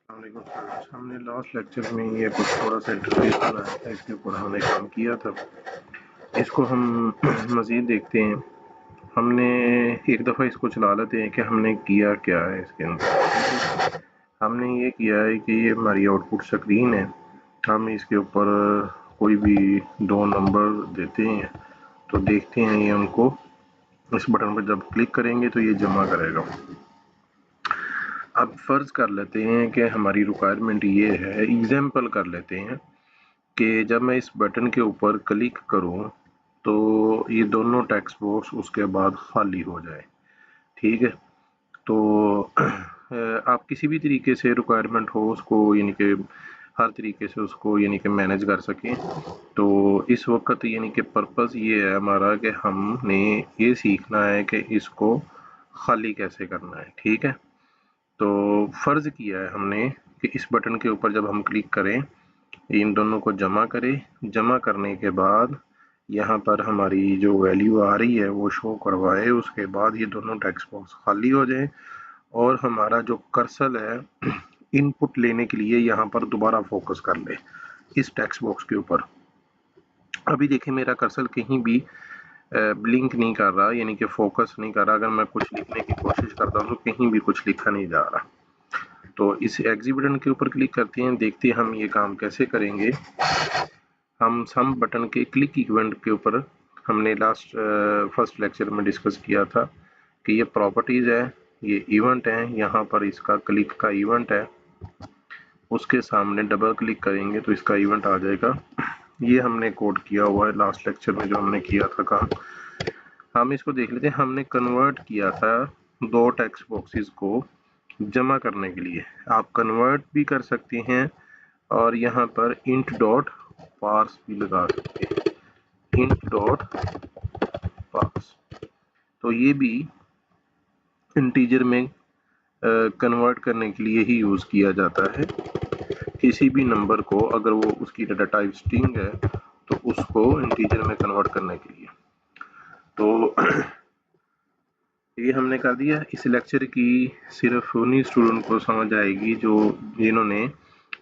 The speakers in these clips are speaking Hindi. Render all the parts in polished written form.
वालेकुम सर। हमने लास्ट लेक्चर में ये कुछ थोड़ा सा इंटरफेस बनाया था, इसके ऊपर हमने काम किया था। इसको हम मज़ीद देखते हैं। हमने एक दफ़ा इसको चला लेते हैं कि हमने किया क्या है इसके अंदर। हमने ये किया है कि ये हमारी आउटपुट स्क्रीन है। हम इसके ऊपर कोई भी दो नंबर देते हैं, तो देखते हैं ये उनको इस बटन पर जब क्लिक करेंगे तो ये जमा करेगा। अब फ़र्ज़ कर लेते हैं कि हमारी रिक्वायरमेंट ये है, एग्जाम्पल कर लेते हैं कि जब मैं इस बटन के ऊपर क्लिक करूं तो ये दोनों टेक्स्ट बॉक्स उसके बाद खाली हो जाए। ठीक है, तो आप किसी भी तरीके से रिक्वायरमेंट हो उसको यानी कि हर तरीके से उसको यानी कि मैनेज कर सकें। तो इस वक्त यानी कि पर्पज़ ये है हमारा कि हमने ये सीखना है कि इसको खाली कैसे करना है। ठीक है, तो फ़र्ज़ किया है हमने कि इस बटन के ऊपर जब हम क्लिक करें, इन दोनों को जमा करें। जमा करने के बाद यहाँ पर हमारी जो वैल्यू आ रही है वो शो करवाए, उसके बाद ये दोनों टेक्स्ट बॉक्स खाली हो जाए और हमारा जो कर्सर है इनपुट लेने के लिए यहाँ पर दोबारा फोकस कर ले इस टेक्स्ट बॉक्स के ऊपर। अभी देखिए मेरा कर्सर कहीं भी ब्लिंक नहीं कर रहा, यानी कि फोकस नहीं कर रहा। अगर मैं कुछ लिखने की कोशिश करता हूँ तो कहीं भी कुछ लिखा नहीं जा रहा। तो इस एग्जिट बटन के ऊपर क्लिक करते हैं, देखते हैं हम ये काम कैसे करेंगे। हम सम बटन के क्लिक इवेंट के ऊपर हमने फर्स्ट लेक्चर में डिस्कस किया था कि ये प्रॉपर्टीज़ है, ये इवेंट है, यहाँ पर इसका क्लिक का इवेंट है, उसके सामने डबल क्लिक करेंगे तो इसका इवेंट आ जाएगा। ये हमने कोड किया हुआ है लास्ट लेक्चर में जो हमने किया था काम। हम इसको देख लेते हैं। हमने कन्वर्ट किया था दो टेक्स्ट बॉक्सेस को जमा करने के लिए। आप कन्वर्ट भी कर सकते हैं और यहाँ पर इंट डॉट पार्स भी लगा सकते हैं, इंट डॉट पार्स। तो ये भी इंटीजर में कन्वर्ट करने के लिए ही यूज़ किया जाता है। किसी भी नंबर को अगर वो उसकी डाटा टाइप स्ट्रिंग है तो उसको इंटीजर में कन्वर्ट करने के लिए। तो ये हमने कर दिया। इस लेक्चर की सिर्फ उन्हीं स्टूडेंट को समझ आएगी जिन्होंने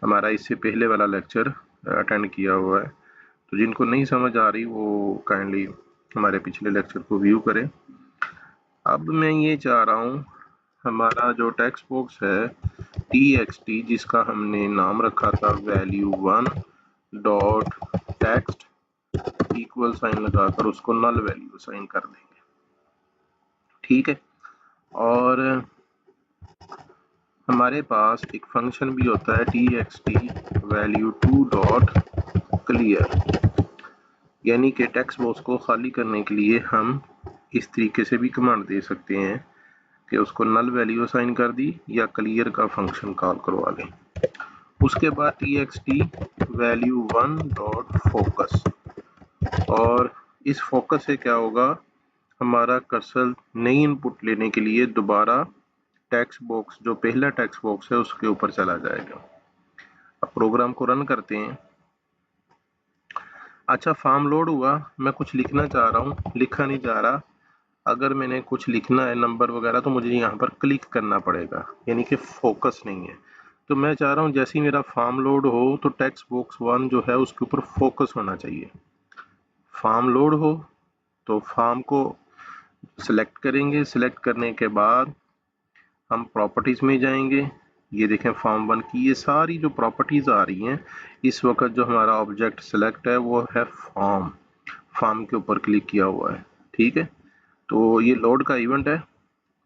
हमारा इससे पहले वाला लेक्चर अटेंड किया हुआ है। तो जिनको नहीं समझ आ रही वो काइंडली हमारे पिछले लेक्चर को व्यू करें। अब मैं ये चाह रहा हूँ हमारा जो टेक्स्ट बॉक्स है txt, जिसका हमने नाम रखा था value1 dot text equal sign लगाकर उसको नल वैल्यू साइन कर देंगे। ठीक है, और हमारे पास एक फंक्शन भी होता है txt value2 डॉट क्लियर, यानी कि टेक्स्ट बॉक्स को खाली करने के लिए हम इस तरीके से भी कमांड दे सकते हैं कि उसको नल वैल्यू असाइन कर दी या क्लियर का फंक्शन कॉल करवा लें। उसके बाद txt value1 डॉट फोकस, और इस फोकस से क्या होगा, हमारा कर्सर नई इनपुट लेने के लिए दोबारा टेक्स्ट बॉक्स जो पहला टेक्स्ट बॉक्स है उसके ऊपर चला जाएगा। अब प्रोग्राम को रन करते हैं। अच्छा, फॉर्म लोड हुआ, मैं कुछ लिखना चाह रहा हूँ, लिखा नहीं जा रहा। अगर मैंने कुछ लिखना है नंबर वगैरह तो मुझे यहाँ पर क्लिक करना पड़ेगा, यानी कि फोकस नहीं है। तो मैं चाह रहा हूँ जैसे ही मेरा फॉर्म लोड हो तो टेक्स्ट बॉक्स 1 जो है उसके ऊपर फोकस होना चाहिए। फॉर्म लोड हो तो फॉर्म को सिलेक्ट करेंगे, सिलेक्ट करने के बाद हम प्रॉपर्टीज में जाएंगे। ये देखें फॉर्म 1 की ये सारी जो प्रॉपर्टीज आ रही हैं, इस वक्त जो हमारा ऑब्जेक्ट सिलेक्ट है वो है फॉर्म। फॉर्म के ऊपर क्लिक किया हुआ है। ठीक है, तो ये लोड का इवेंट है।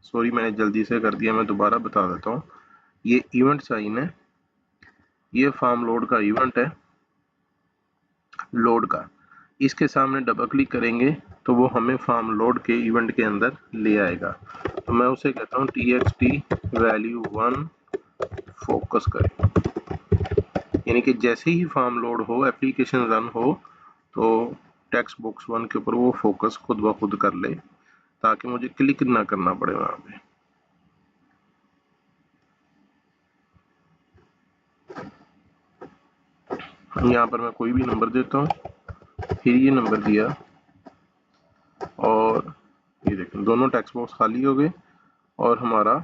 सॉरी मैंने जल्दी से कर दिया, मैं दोबारा बता देता हूँ। ये इवेंट साइन है, ये फॉर्म लोड का इवेंट है, लोड का। इसके सामने डबल क्लिक करेंगे तो वो हमें फॉर्म लोड के इवेंट के अंदर ले आएगा। तो मैं उसे कहता हूँ txt value1 फोकस करें, यानी कि जैसे ही फॉर्म लोड हो, एप्लीकेशन रन हो, तो टेक्स्ट बॉक्स 1 के ऊपर वो फोकस खुद ब खुद कर ले ताकि मुझे क्लिक ना करना पड़े वहां पे। यहाँ पर मैं कोई भी नंबर देता हूँ, फिर ये नंबर दिया और ये देखें दोनों टेक्स्ट बॉक्स खाली हो गए और हमारा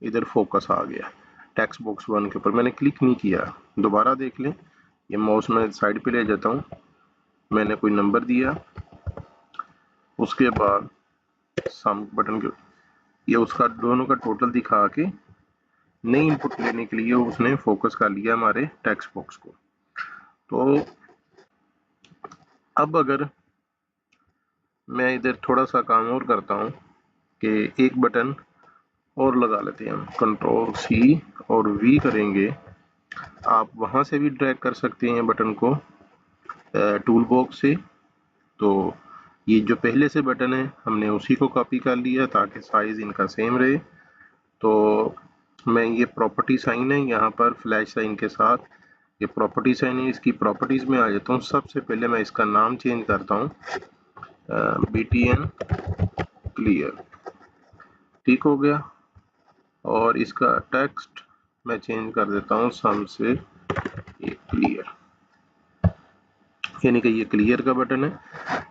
इधर फोकस आ गया। टेक्स्ट बॉक्स 1 के ऊपर मैंने क्लिक नहीं किया। दोबारा देख लें, ये माउस मैं साइड पे ले जाता हूँ, मैंने कोई नंबर दिया, उसके बाद सम बटन के ये उसका दोनों का टोटल दिखा के नई इनपुट लेने के लिए उसने फोकस कर लिया हमारे टेक्स्ट बॉक्स को। तो अब अगर मैं इधर थोड़ा सा काम और करता हूँ कि एक बटन और लगा लेते हैं, हम कंट्रोल सी और वी करेंगे। आप वहां से भी ड्रैग कर सकते हैं बटन को टूल बॉक्स से। तो ये जो पहले से बटन है हमने उसी को कॉपी कर लिया ताकि साइज इनका सेम रहे। तो मैं ये प्रॉपर्टी साइन है यहाँ पर फ्लैश साइन के साथ, ये प्रॉपर्टी साइन है, इसकी प्रॉपर्टीज में आ जाता हूँ। सबसे पहले मैं इसका नाम चेंज करता हूँ BTN क्लियर, ठीक हो गया। और इसका टेक्स्ट मैं चेंज कर देता हूँ सम से ये क्लियर, यानी कि ये क्लियर का बटन है।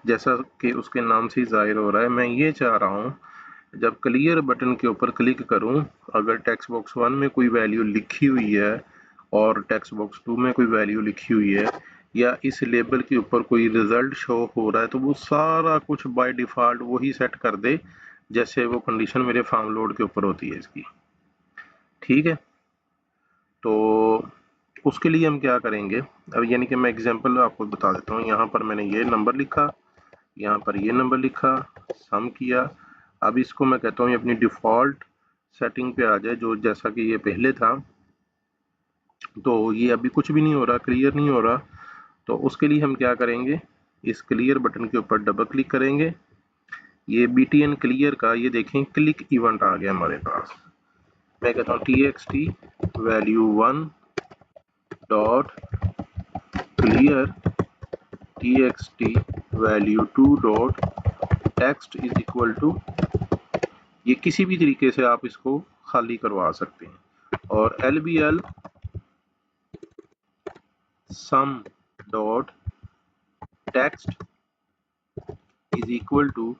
जैसा कि उसके नाम से जाहिर हो रहा है, मैं ये चाह रहा हूँ जब क्लियर बटन के ऊपर क्लिक करूं, अगर टेक्स्ट बॉक्स 1 में कोई वैल्यू लिखी हुई है और टेक्स्ट बॉक्स 2 में कोई वैल्यू लिखी हुई है या इस लेबल के ऊपर कोई रिजल्ट शो हो रहा है, तो वो सारा कुछ बाय डिफॉल्ट वही सेट कर दे जैसे वो कंडीशन मेरे फॉर्म लोड के ऊपर होती है इसकी। ठीक है, तो उसके लिए हम क्या करेंगे, अब यानी कि मैं एग्जांपल आपको बता देता हूँ। यहाँ पर मैंने ये नंबर लिखा, यहाँ पर ये नंबर लिखा, सम किया। अब इसको मैं कहता हूँ ये अपनी डिफ़ॉल्ट सेटिंग पे आ जाए, जो जैसा कि ये पहले था। तो ये अभी कुछ भी नहीं हो रहा, क्लियर नहीं हो रहा। तो उसके लिए हम क्या करेंगे, इस क्लियर बटन के ऊपर डबल क्लिक करेंगे। ये BTN क्लियर का ये देखें क्लिक इवेंट आ गया हमारे पास। मैं कहता हूँ TXT value 1 dot clear TXT value 2 dot text is equal to, ये किसी भी तरीके से आप इसको खाली करवा सकते हैं। और LBL sum dot text is equal to,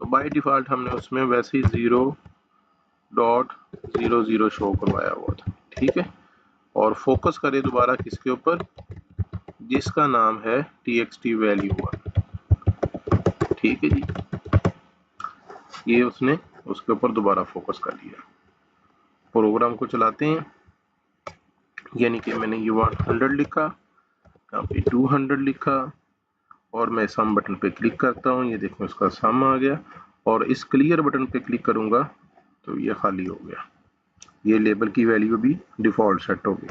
तो बाय डिफॉल्ट हमने उसमें वैसे ही 0.00 शो करवाया हुआ था। ठीक है, और फोकस करें दोबारा किसके ऊपर, जिसका नाम है TXT वैल्यू 1। ठीक है जी, ये उसने उसके ऊपर दोबारा फोकस कर लिया। प्रोग्राम को चलाते हैं, यानी कि मैंने ये 100 लिखा, यहाँ पे 200 लिखा और मैं सम बटन पे क्लिक करता हूँ। ये देखो उसका सम आ गया। और इस क्लियर बटन पे क्लिक करूंगा तो ये खाली हो गया, ये लेबल की वैल्यू भी डिफॉल्ट सेट हो गई।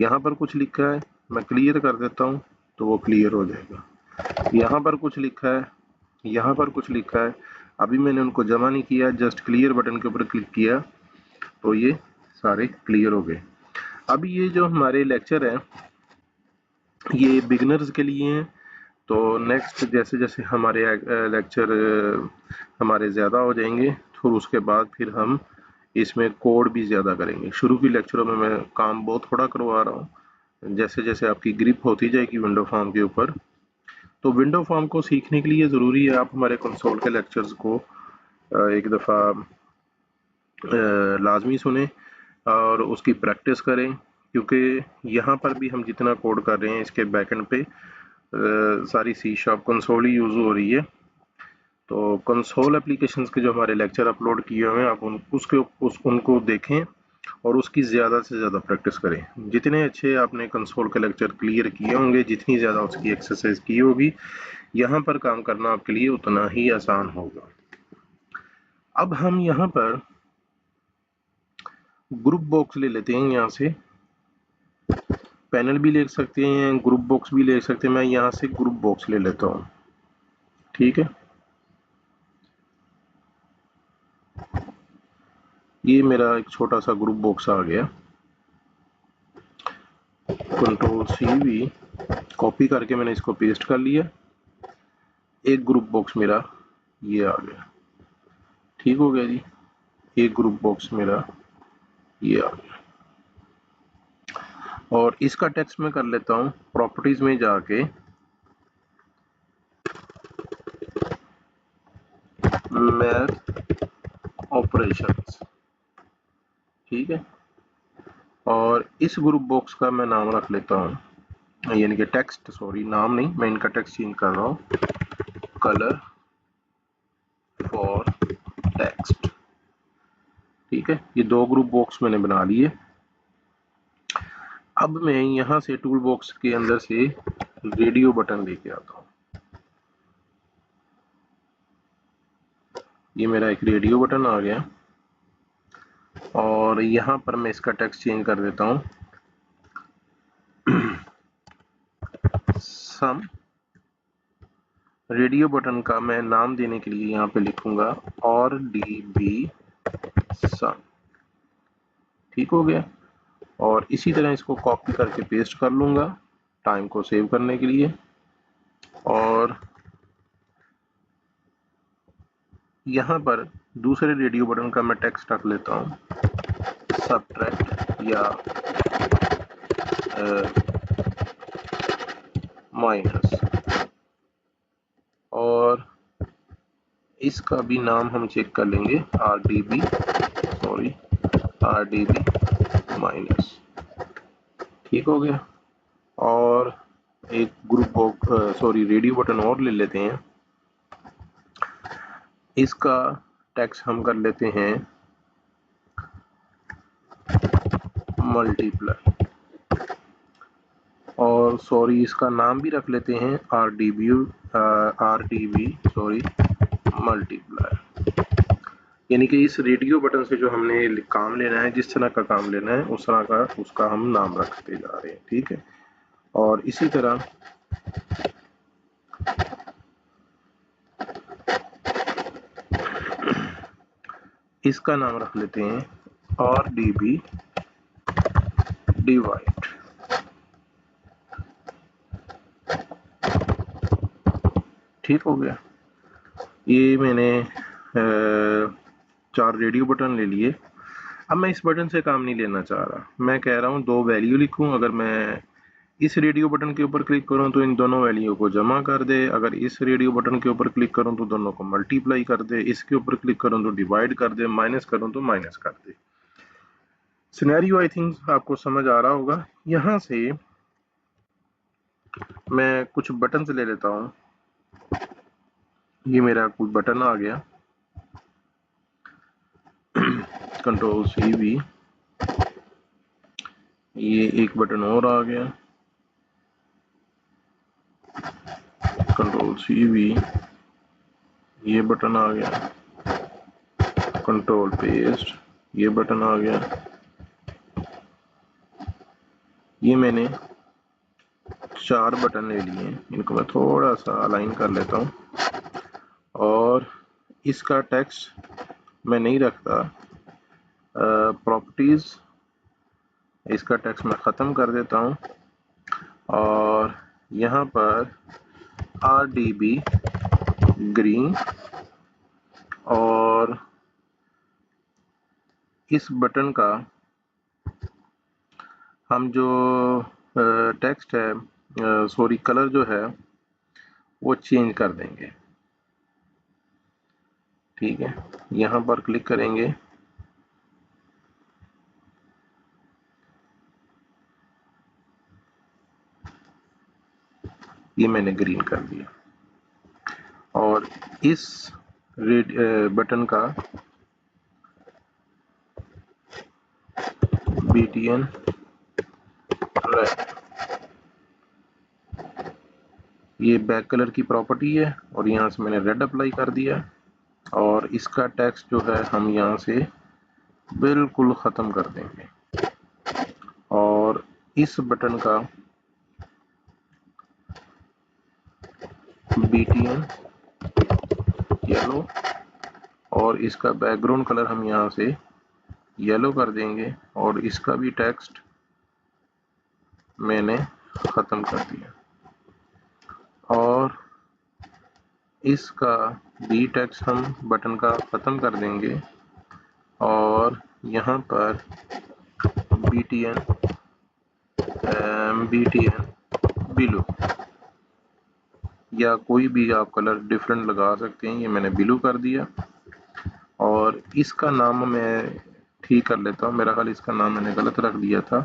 यहाँ पर कुछ लिखा है, मैं क्लियर कर देता हूँ तो वो क्लियर हो जाएगा। यहाँ पर कुछ लिखा है, यहाँ पर कुछ लिखा है, अभी मैंने उनको जमा नहीं किया, जस्ट क्लियर बटन के ऊपर क्लिक किया तो ये सारे क्लियर हो गए। अभी ये जो हमारे लेक्चर है ये बिगनर्स के लिए हैं। तो नेक्स्ट जैसे जैसे हमारे लेक्चर हमारे ज़्यादा हो जाएंगे तो उसके बाद फिर हम इसमें कोड भी ज़्यादा करेंगे। शुरू की लेक्चरों में मैं काम बहुत थोड़ा करवा रहा हूँ, जैसे जैसे आपकी ग्रिप होती जाएगी विंडो फॉर्म के ऊपर। तो विंडो फॉर्म को सीखने के लिए ज़रूरी है आप हमारे कंसोल के लेक्चर्स को एक दफ़ा लाजमी सुने और उसकी प्रैक्टिस करें, क्योंकि यहाँ पर भी हम जितना कोड कर रहे हैं इसके बैकएंड पे सारी C# कंसोल ही यूज़ हो रही है। तो कंसोल एप्लीकेशंस के जो हमारे लेक्चर अपलोड किए हुए हैं आप उनको देखें और उसकी ज़्यादा से ज़्यादा प्रैक्टिस करें। जितने अच्छे आपने कंसोल के लेक्चर क्लियर किए होंगे, जितनी ज़्यादा उसकी एक्सरसाइज की होगी, यहाँ पर काम करना आपके लिए उतना ही आसान होगा। अब हम यहाँ पर ग्रुप बॉक्स ले लेते हैं, यहाँ से पैनल भी ले सकते हैं, ग्रुप बॉक्स भी ले सकते हैं। मैं यहाँ से ग्रुप बॉक्स ले लेता हूँ। ठीक है, ये मेरा एक छोटा सा ग्रुप बॉक्स आ गया। कंट्रोल CV कॉपी करके मैंने इसको पेस्ट कर लिया। एक ग्रुप बॉक्स मेरा ये आ गया, ठीक हो गया जी। एक ग्रुप बॉक्स मेरा ये आ गया और इसका टेक्स्ट मैं कर लेता हूँ प्रॉपर्टीज में जाके मैथ ऑपरेशंस। ठीक है, और इस ग्रुप बॉक्स का मैं नाम रख लेता हूँ, यानी कि टेक्स्ट, सॉरी नाम नहीं, मैं इनका टेक्स्ट चेंज कर रहा हूँ, कलर फॉर टेक्स्ट। ठीक है, ये दो ग्रुप बॉक्स मैंने बना लिए। अब मैं यहाँ से टूल बॉक्स के अंदर से रेडियो बटन लेके आता हूँ। ये मेरा एक रेडियो बटन आ गया और यहाँ पर मैं इसका टेक्स्ट चेंज कर देता हूँ, सम। रेडियो बटन का मैं नाम देने के लिए यहाँ पे लिखूंगा RDB सम। ठीक हो गया। और इसी तरह इसको कॉपी करके पेस्ट कर लूंगा टाइम को सेव करने के लिए। और यहाँ पर दूसरे रेडियो बटन का मैं टेक्स्ट रख लेता हूँ, सबट्रैक्ट या माइनस। और इसका भी नाम हम चेक कर लेंगे, RDB माइनस। ठीक हो गया। और एक ग्रुप रेडियो बटन और ले लेते हैं। इसका टेक्स्ट हम कर लेते हैं मल्टीप्लाई, और इसका नाम भी रख लेते हैं RDB मल्टीप्लाई। यानी कि इस रेडियो बटन से जो हमने काम लेना है, जिस तरह का काम लेना है उस तरह का उसका हम नाम रखते जा रहे हैं। ठीक है। और इसी तरह इसका नाम रख लेते हैं RDB डिवाइड। ठीक हो गया। ये मैंने 4 रेडियो बटन ले लिए। अब मैं इस बटन से काम नहीं लेना चाह रहा, मैं कह रहा हूँ 2 वैल्यू लिखूं। अगर मैं इस रेडियो बटन के ऊपर क्लिक करूं तो इन दोनों वैल्यू को जमा कर दे, अगर इस रेडियो बटन के ऊपर क्लिक करूं तो दोनों को मल्टीप्लाई कर दे, इसके ऊपर क्लिक करूं तो डिवाइड कर दे, माइनस करूं तो माइनस कर दे। सिनेरियो आई थिंक आपको समझ आ रहा होगा। यहां से मैं कुछ बटन ले लेता हूं। ये मेरा कुछ बटन आ गया, Ctrl+C+V। ये एक बटन और आ गया, Ctrl+C+V। ये बटन आ गया, कंट्रोल पेस्ट। ये बटन आ गया। ये मैंने 4 बटन ले लिए, इनको मैं थोड़ा सा अलाइन कर लेता हूँ। और इसका टेक्स्ट मैं नहीं रखता, प्रॉपर्टीज, इसका टेक्स्ट मैं ख़त्म कर देता हूँ। और यहाँ पर RDB ग्रीन, और इस बटन का हम जो टेक्स्ट है, कलर जो है वो चेंज कर देंगे। ठीक है, यहाँ पर क्लिक करेंगे, ये मैंने ग्रीन कर दिया। और इस बटन का BTN रेड, ये बैक कलर की प्रॉपर्टी है और यहाँ से मैंने रेड अप्लाई कर दिया। और इसका टेक्स्ट जो है हम यहाँ से बिल्कुल ख़त्म कर देंगे। और इस बटन का BTN येलो, और इसका बैकग्राउंड कलर हम यहाँ से येलो कर देंगे। और इसका भी टेक्स्ट मैंने ख़त्म कर दिया। और इसका भी टेक्स्ट हम बटन का ख़त्म कर देंगे। और यहाँ पर BTN ब्लू, या कोई भी आप कलर डिफरेंट लगा सकते हैं, ये मैंने ब्लू कर दिया। और इसका नाम मैं ठीक कर लेता हूँ, मेरा ख्याल इसका नाम मैंने गलत रख दिया था,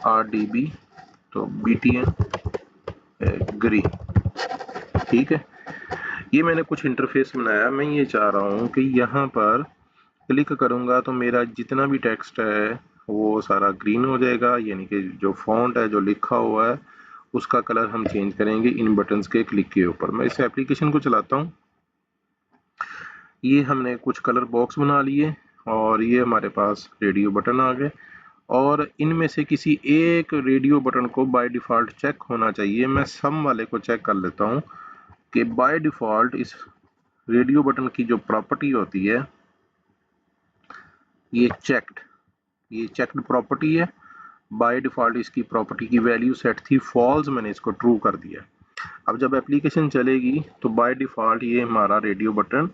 RDB, तो BTN ग्रीन। ठीक है, ये मैंने कुछ इंटरफेस बनाया। मैं ये चाह रहा हूँ कि यहाँ पर क्लिक करूँगा तो मेरा जितना भी टेक्स्ट है वो सारा ग्रीन हो जाएगा, यानी कि जो फॉन्ट है, जो लिखा हुआ है, उसका कलर हम चेंज करेंगे इन बटन्स के क्लिक के ऊपर। मैं इस एप्लीकेशन को चलाता हूँ। ये हमने कुछ कलर बॉक्स बना लिए और ये हमारे पास रेडियो बटन आ गए, और इनमें से किसी एक रेडियो बटन को बाय डिफ़ॉल्ट चेक होना चाहिए। मैं सम वाले को चेक कर लेता हूँ कि बाय डिफ़ॉल्ट इस रेडियो बटन की जो प्रॉपर्टी होती है ये चेक्ड प्रॉपर्टी है। बाय डिफ़ॉल्ट इसकी प्रॉपर्टी की वैल्यू सेट थी फॉल्स, मैंने इसको ट्रू कर दिया। अब जब एप्लीकेशन चलेगी तो बाय डिफ़ॉल्ट ये हमारा रेडियो बटन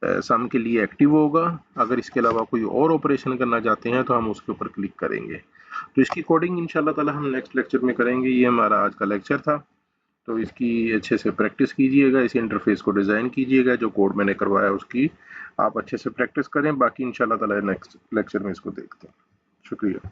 सम के लिए एक्टिव होगा। अगर इसके अलावा कोई और ऑपरेशन करना चाहते हैं तो हम उसके ऊपर क्लिक करेंगे। तो इसकी कोडिंग इंशाल्लाह ताला हम नेक्स्ट लेक्चर में करेंगे। ये हमारा आज का लेक्चर था, तो इसकी अच्छे से प्रैक्टिस कीजिएगा, इस इंटरफेस को डिज़ाइन कीजिएगा, जो कोड मैंने करवाया उसकी आप अच्छे से प्रैक्टिस करें। बाकी इंशाल्लाह ताला नेक्स्ट लेक्चर में इसको देखते हैं। शुक्रिया।